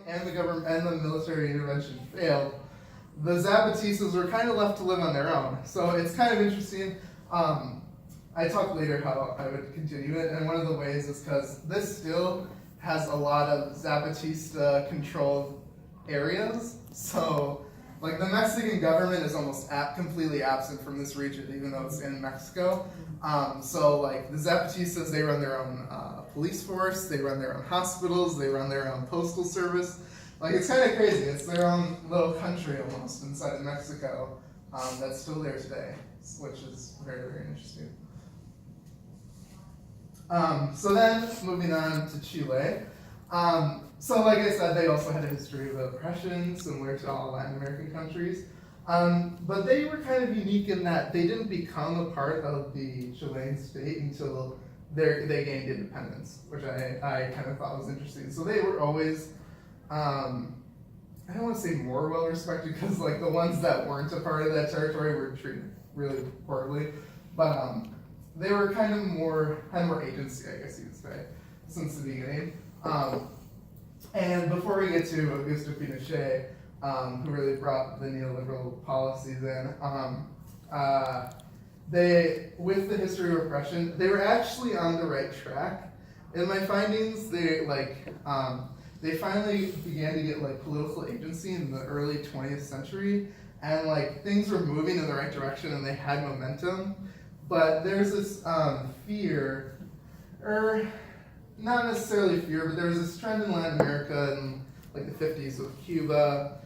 and the government and the military intervention failed, the Zapatistas were kind of left to live on their own. So it's kind of interesting. I talk later how I would continue it, and one of the ways is because this still has a lot of Zapatista-controlled areas. So, like, the Mexican government is almost completely absent from this region, even though it's in Mexico. So, like, the Zapatistas, they run their own police force, they run their own hospitals, they run their own postal service. Like, it's kind of crazy. It's their own little country almost inside of Mexico that's still there today, which is very, very interesting. So then, moving on to Chile. So like I said, they also had a history of oppression, similar to all Latin American countries. But they were kind of unique in that they didn't become a part of the Chilean state until they gained independence, which I kind of thought was interesting. So they were always, I don't want to say more well respected, because like the ones that weren't a part of that territory were treated really poorly. But they were kind of had more agency, I guess you could say, since the beginning. And before we get to Augusto Pinochet, who really brought the neoliberal policies in, with the history of oppression, they were actually on the right track. In my findings, they finally began to get like political agency in the early 20th century, and like things were moving in the right direction and they had momentum. But there's this fear, or not necessarily fear, but there was this trend in Latin America in like the 50s with Cuba,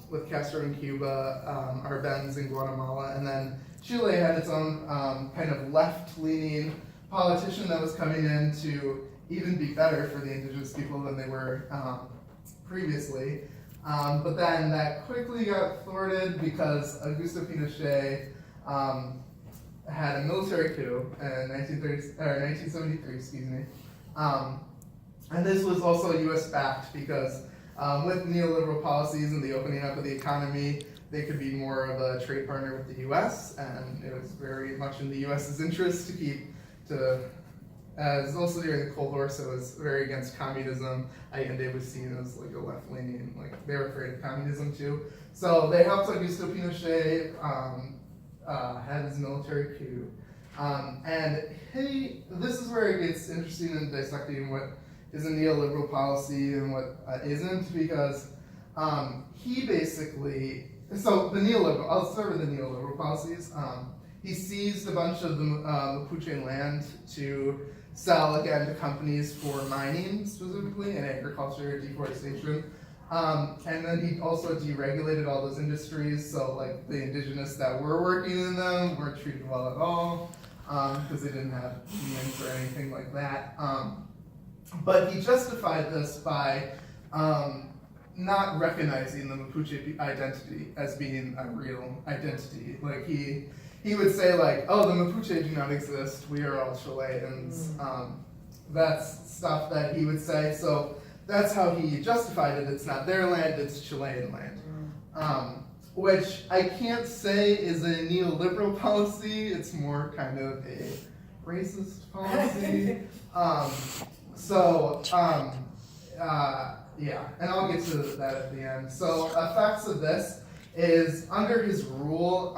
with Castro in Cuba, Arbenz in Guatemala, and then Chile had its own kind of left-leaning politician that was coming in to even be better for the indigenous people than they were previously. But then that quickly got thwarted because Augusto Pinochet had a military coup in 1973, excuse me. And this was also US-backed because with neoliberal policies and the opening up of the economy, they could be more of a trade partner with the US, and it was very much in the US's interest as also during the Cold War, so it was very against communism. Allende was seen as like a left-leaning, like they were afraid of communism too. So they helped Augusto Pinochet had his military coup. And this is where it gets interesting in dissecting what is a neoliberal policy and what isn't, because he basically, so the neoliberal, I'll start with the neoliberal policies. He seized a bunch of the Mapuche land to sell again to companies for mining specifically and agriculture, deforestation. And then he also deregulated all those industries, so like the indigenous that were working in them weren't treated well at all, because they didn't have unions or anything like that. But he justified this by not recognizing the Mapuche identity as being a real identity. Like he would say like, oh, the Mapuche do not exist, we are all Chileans. That's stuff that he would say, so that's how he justified it. It's not their land, it's Chilean land. Which I can't say is a neoliberal policy, it's more kind of a racist policy. Yeah, and I'll get to that at the end. So effects of this is under his rule,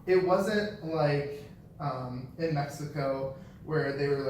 it wasn't like in Mexico where they were